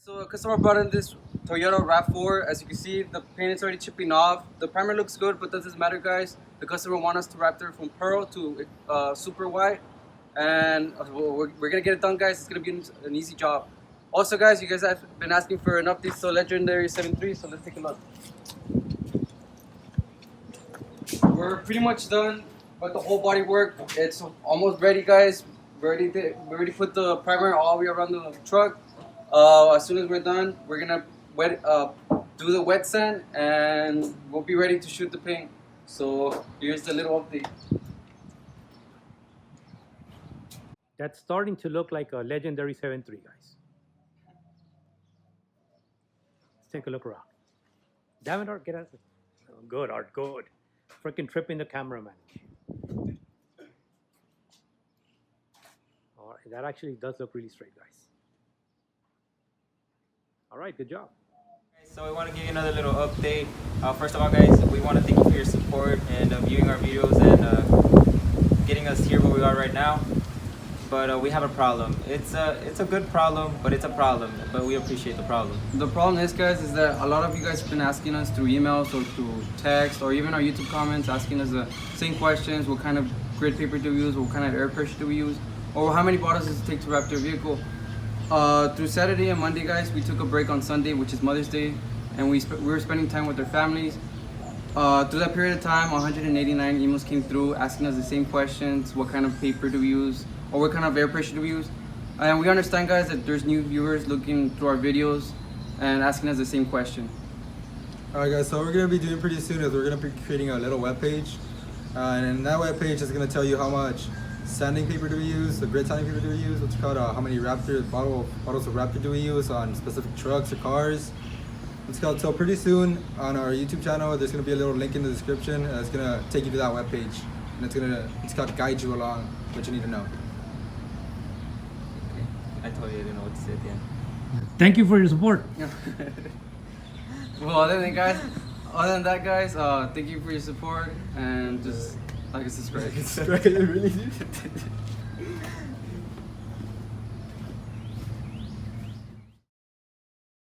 So a customer brought in this Toyota RAV4. As you can see, the paint is already chipping off. The primer looks good, but doesn't matter, guys. The customer wants us to Raptor from Pearl to super white, and we're gonna get it done, guys. It's gonna be an easy job. Also, guys, you guys have been asking for an update to Legendary 7.3, so let's take a look. We're pretty much done with the whole body work. It's almost ready, guys. We already put the primer all the way around the truck. As soon as we're done, we're gonna do the wet sand, and we'll be ready to shoot the paint. So here's the little update. That's starting to look like a Legendary 7.3, guys. Let's take a look around. Damn it, Art, get out. Oh, good, Art, good. Freaking tripping the cameraman. All right, that actually does look really straight, guys. All right, good job. So we want to give you another little update. First of all, guys, we want to thank you for your support and viewing our videos and getting us here where we are right now. But we have a problem. It's a good problem, but it's a problem. But we appreciate the problem. The problem is, guys, is that a lot of you guys have been asking us through emails or through text or even our YouTube comments, asking us the same questions: what kind of grid paper do we use? What kind of air pressure do we use? Or how many bottles does it take to wrap your vehicle? Through Saturday and Monday, guys, we took a break on Sunday, which is Mother's Day, and we were spending time with our families. Through that period of time, 189 emails came through asking us the same questions: what kind of paper do we use, or what kind of air pressure do we use? And we understand, guys, that there's new viewers looking through our videos and asking us the same question. Alright, guys, so what we're going to be doing pretty soon is we're going to be creating a little web page, and in that web page is going to tell you how much sanding paper do we use, the grid sanding paper do we use, what's called how many bottles of Raptor do we use on specific trucks or cars. It's called. So pretty soon on our YouTube channel, there's going to be a little link in the description, and it's going to take you to that web page, and it's called guide you along what you need to know. I told you I didn't know what to say at the end. Thank you for your support. Well, other than that, guys, thank you for your support, and just like and subscribe. Really?